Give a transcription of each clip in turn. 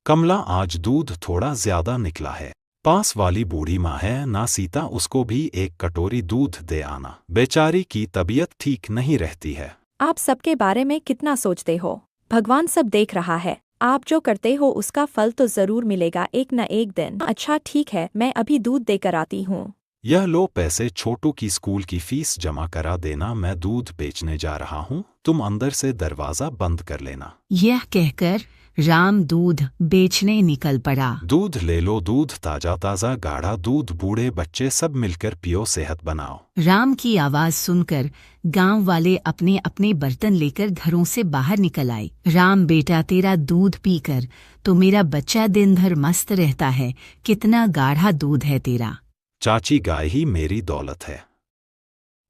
कमला आज दूध थोड़ा ज्यादा निकला है। पास वाली बूढ़ी माँ है ना सीता, उसको भी एक कटोरी दूध दे आना। बेचारी की तबीयत ठीक नहीं रहती है। आप सबके बारे में कितना सोचते हो? भगवान सब देख रहा है। आप जो करते हो उसका फल तो जरूर मिलेगा एक न एक दिन। अच्छा ठीक है, मैं अभी दूध देकर आती हूँ। यह लो पैसे, छोटू की स्कूल की फीस जमा करा देना, मैं दूध बेचने जा रहा हूँ, तुम अंदर से दरवाजा बंद कर लेना। यह कहकर राम दूध बेचने निकल पड़ा। दूध ले लो, दूध ताजा ताजा गाढ़ा दूध, बूढ़े बच्चे सब मिलकर पियो, सेहत बनाओ। राम की आवाज सुनकर गांव वाले अपने अपने बर्तन लेकर घरों से बाहर निकल आए। राम बेटा, तेरा दूध पीकर तो मेरा बच्चा दिन भर मस्त रहता है। कितना गाढ़ा दूध है तेरा। चाची, गाय ही मेरी दौलत है,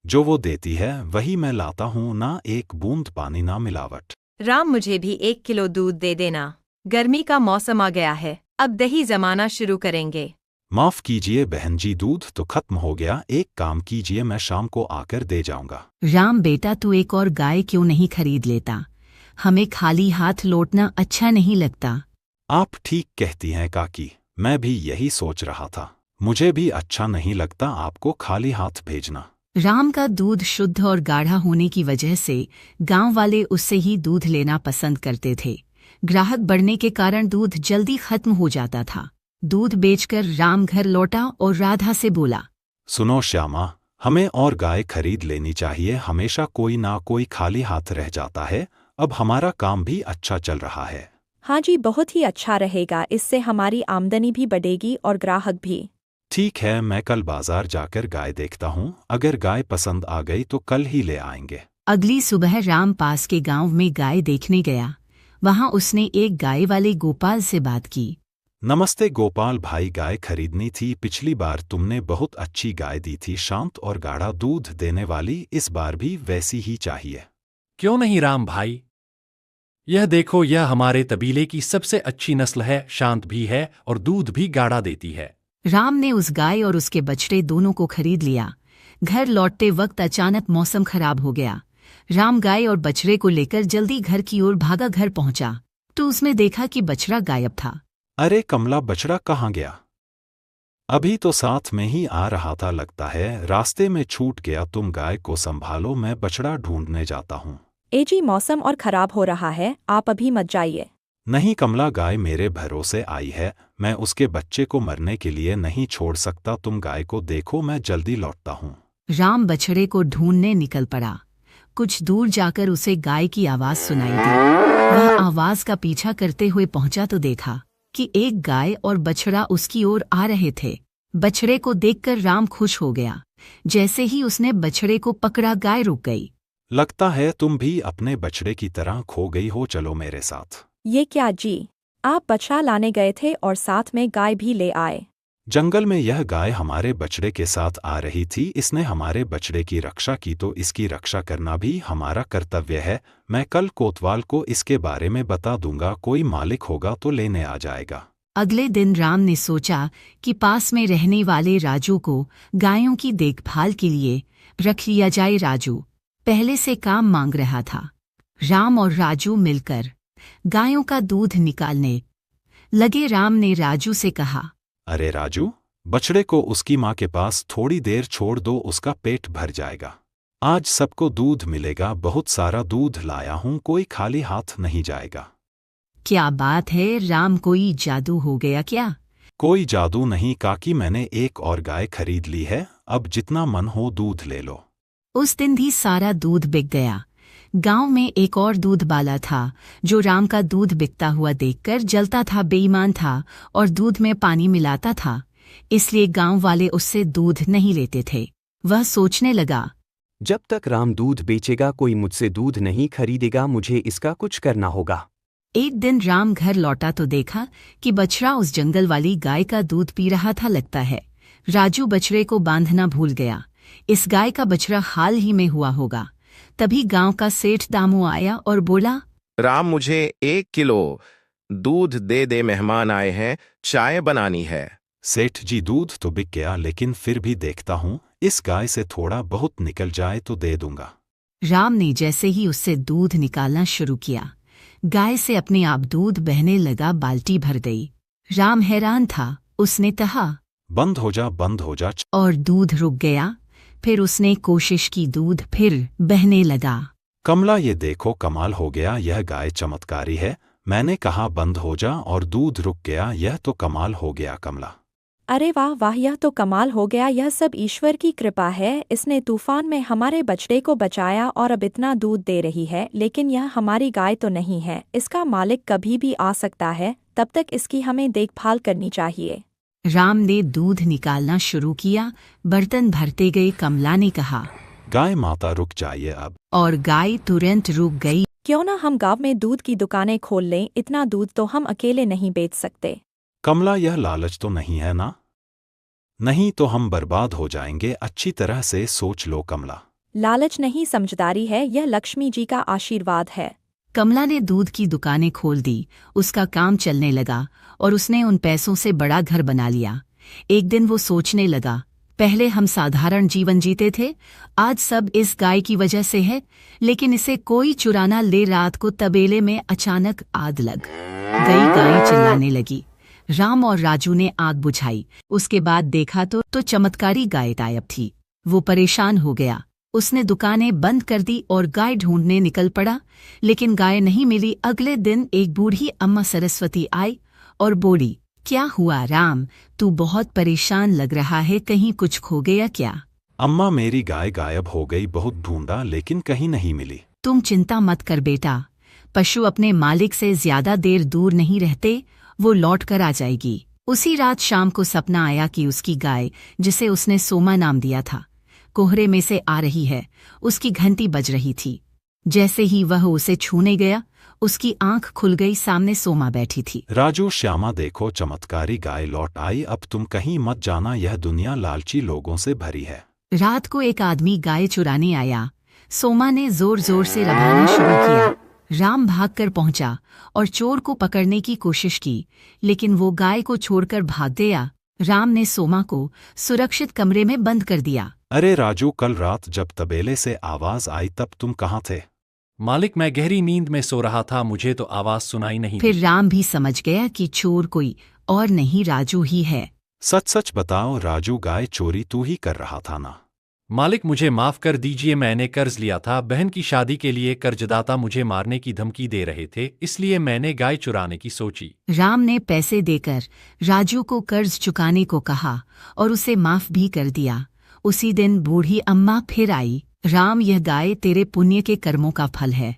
जो वो देती है वही मैं लाता हूँ, ना एक बूंद पानी ना मिलावट। राम, मुझे भी 1 किलो दूध दे देना। गर्मी का मौसम आ गया है, अब दही जमाना शुरू करेंगे। माफ कीजिए बहन जी, दूध तो खत्म हो गया, एक काम कीजिए मैं शाम को आकर दे जाऊंगा। राम बेटा, तू एक और गाय क्यों नहीं खरीद लेता? हमें खाली हाथ लौटना अच्छा नहीं लगता। आप ठीक कहती हैं काकी, मैं भी यही सोच रहा था। मुझे भी अच्छा नहीं लगता आपको खाली हाथ भेजना। राम का दूध शुद्ध और गाढ़ा होने की वजह से गांव वाले उससे ही दूध लेना पसंद करते थे। ग्राहक बढ़ने के कारण दूध जल्दी खत्म हो जाता था। दूध बेचकर राम घर लौटा और राधा से बोला, सुनो श्यामा, हमें और गाय खरीद लेनी चाहिए, हमेशा कोई ना कोई खाली हाथ रह जाता है। अब हमारा काम भी अच्छा चल रहा है। हाँ जी, बहुत ही अच्छा रहेगा, इससे हमारी आमदनी भी बढ़ेगी और ग्राहक भी। ठीक है, मैं कल बाजार जाकर गाय देखता हूँ, अगर गाय पसंद आ गई तो कल ही ले आएंगे। अगली सुबह राम पास के गांव में गाय देखने गया। वहां उसने एक गाय वाले गोपाल से बात की। नमस्ते गोपाल भाई, गाय खरीदनी थी, पिछली बार तुमने बहुत अच्छी गाय दी थी, शांत और गाढ़ा दूध देने वाली, इस बार भी वैसी ही चाहिए। क्यों नहीं राम भाई, यह देखो, यह हमारे तबीले की सबसे अच्छी नस्ल है, शांत भी है और दूध भी गाढ़ा देती है। राम ने उस गाय और उसके बछड़े दोनों को खरीद लिया। घर लौटते वक्त अचानक मौसम खराब हो गया। राम गाय और बछड़े को लेकर जल्दी घर की ओर भागा। घर पहुंचा तो उसमें देखा कि बछड़ा गायब था। अरे कमला, बछड़ा कहाँ गया? अभी तो साथ में ही आ रहा था, लगता है रास्ते में छूट गया। तुम गाय को संभालो, मैं बछड़ा ढूंढने जाता हूँ। ए जी, मौसम और खराब हो रहा है, आप अभी मत जाइए। नहीं कमला, गाय मेरे भरोसे आई है, मैं उसके बच्चे को मरने के लिए नहीं छोड़ सकता। तुम गाय को देखो, मैं जल्दी लौटता हूँ। राम बछड़े को ढूंढने निकल पड़ा। कुछ दूर जाकर उसे गाय की आवाज सुनाई दी। वह आवाज का पीछा करते हुए पहुंचा तो देखा कि एक गाय और बछड़ा उसकी ओर आ रहे थे। बछड़े को देखकर राम खुश हो गया। जैसे ही उसने बछड़े को पकड़ा, गाय रुक गई। लगता है तुम भी अपने बछड़े की तरह खो गई हो, चलो मेरे साथ। ये क्या जी, आप बछड़ा लाने गए थे और साथ में गाय भी ले आए? जंगल में यह गाय हमारे बछड़े के साथ आ रही थी, इसने हमारे बछड़े की रक्षा की तो इसकी रक्षा करना भी हमारा कर्तव्य है। मैं कल कोतवाल को इसके बारे में बता दूंगा, कोई मालिक होगा तो लेने आ जाएगा। अगले दिन राम ने सोचा कि पास में रहने वाले राजू को गायों की देखभाल के लिए रख लिया जाए। राजू पहले से काम मांग रहा था। राम और राजू मिलकर गायों का दूध निकालने लगे। राम ने राजू से कहा, अरे राजू, बछड़े को उसकी माँ के पास थोड़ी देर छोड़ दो, उसका पेट भर जाएगा। आज सबको दूध मिलेगा, बहुत सारा दूध लाया हूँ, कोई खाली हाथ नहीं जाएगा। क्या बात है राम, कोई जादू हो गया क्या? कोई जादू नहीं काकी, मैंने एक और गाय खरीद ली है, अब जितना मन हो दूध ले लो। उस दिन भी सारा दूध बिक गया। गांव में एक और दूध बाला था जो राम का दूध बिकता हुआ देखकर जलता था, बेईमान था और दूध में पानी मिलाता था, इसलिए गांव वाले उससे दूध नहीं लेते थे। वह सोचने लगा, जब तक राम दूध बेचेगा कोई मुझसे दूध नहीं खरीदेगा, मुझे इसका कुछ करना होगा। एक दिन राम घर लौटा तो देखा कि बछड़ा उस जंगल वाली गाय का दूध पी रहा था। लगता है राजू बछड़े को बांधना भूल गया। इस गाय का बछड़ा हाल ही में हुआ होगा। तभी गांव का सेठ दामू आया और बोला, राम, मुझे 1 किलो दूध दे दे, मेहमान आए हैं, चाय बनानी है। सेठ जी, दूध तो बिक गया, लेकिन फिर भी देखता हूँ, इस गाय से थोड़ा बहुत निकल जाए तो दे दूंगा। राम ने जैसे ही उससे दूध निकालना शुरू किया, गाय से अपने आप दूध बहने लगा, बाल्टी भर गई। राम हैरान था। उसने कहा, बंद हो जा, बंद हो जा। और दूध रुक गया। फिर उसने कोशिश की, दूध फिर बहने लगा। कमला, ये देखो, कमाल हो गया, यह गाय चमत्कारी है। मैंने कहा बंद हो जा और दूध रुक गया, यह तो कमाल हो गया कमला। अरे वाह वाह, यह तो कमाल हो गया, यह सब ईश्वर की कृपा है। इसने तूफान में हमारे बछड़े को बचाया और अब इतना दूध दे रही है। लेकिन यह हमारी गाय तो नहीं है, इसका मालिक कभी भी आ सकता है, तब तक इसकी हमें देखभाल करनी चाहिए। राम ने दूध निकालना शुरू किया। बर्तन भरते गए। कमला ने कहा, गाय माता रुक जाइए अब। और गाय तुरंत रुक गई। क्यों ना हम गांव में दूध की दुकानें खोल लें, इतना दूध तो हम अकेले नहीं बेच सकते। कमला, यह लालच तो नहीं है ना? नहीं तो हम बर्बाद हो जाएंगे। अच्छी तरह से सोच लो कमला। लालच नहीं, समझदारी है, यह लक्ष्मी जी का आशीर्वाद है। कमला ने दूध की दुकानें खोल दी। उसका काम चलने लगा और उसने उन पैसों से बड़ा घर बना लिया। एक दिन वो सोचने लगा, पहले हम साधारण जीवन जीते थे, आज सब इस गाय की वजह से है। लेकिन इसे कोई चुराना ले। रात को तबेले में अचानक आग लग गई। गाय चिल्लाने लगी। राम और राजू ने आग बुझाई। उसके बाद देखा तो चमत्कारी गाय गायब थी। वो परेशान हो गया। उसने दुकानें बंद कर दी और गाय ढूंढने निकल पड़ा। लेकिन गाय नहीं मिली। अगले दिन एक बूढ़ी अम्मा सरस्वती आई और बोली, क्या हुआ राम, तू बहुत परेशान लग रहा है, कहीं कुछ खो गया क्या? अम्मा, मेरी गाय गायब हो गई, बहुत ढूंढा लेकिन कहीं नहीं मिली। तुम चिंता मत कर बेटा, पशु अपने मालिक से ज्यादा देर दूर नहीं रहते, वो लौट कर आ जाएगी। उसी रात शाम को सपना आया कि उसकी गाय, जिसे उसने सोमा नाम दिया था, कोहरे में से आ रही है। उसकी घंटी बज रही थी। जैसे ही वह उसे छूने गया, उसकी आंख खुल गई। सामने सोमा बैठी थी। राजू, श्यामा, देखो, चमत्कारी गाय लौट आई। अब तुम कहीं मत जाना, यह दुनिया लालची लोगों से भरी है। रात को एक आदमी गाय चुराने आया। सोमा ने जोर जोर से रभाना शुरू किया। राम भागकर पहुंचा और चोर को पकड़ने की कोशिश की, लेकिन वो गाय को छोड़कर भाग गया। राम ने सोमा को सुरक्षित कमरे में बंद कर दिया। अरे राजू, कल रात जब तबेले से आवाज आई तब तुम कहाँ थे? मालिक, मैं गहरी नींद में सो रहा था, मुझे तो आवाज सुनाई नहीं फिर दी। राम भी समझ गया कि चोर कोई और नहीं, राजू ही है। सच सच बताओ राजू, गाय चोरी तू ही कर रहा था ना? मालिक, मुझे माफ कर दीजिए, मैंने कर्ज लिया था। बहन की शादी के लिए कर्जदाता मुझे मारने की धमकी दे रहे थे, इसलिए मैंने गाय चुराने की सोची। राम ने पैसे देकर राजू को कर्ज चुकाने को कहा और उसे माफ भी कर दिया। उसी दिन बूढ़ी अम्मा फिर आई। राम, यह गाय तेरे पुण्य के कर्मों का फल है।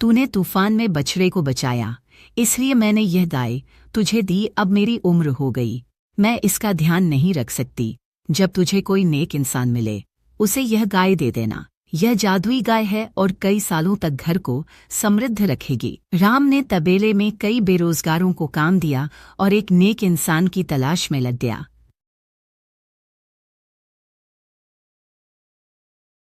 तूने तूफान में बछड़े को बचाया, इसलिए मैंने यह गाय तुझे दी। अब मेरी उम्र हो गई, मैं इसका ध्यान नहीं रख सकती। जब तुझे कोई नेक इंसान मिले, उसे यह गाय दे देना। यह जादुई गाय है और कई सालों तक घर को समृद्ध रखेगी। राम ने तबेले में कई बेरोजगारों को काम दिया और एक नेक इंसान की तलाश में लग गया।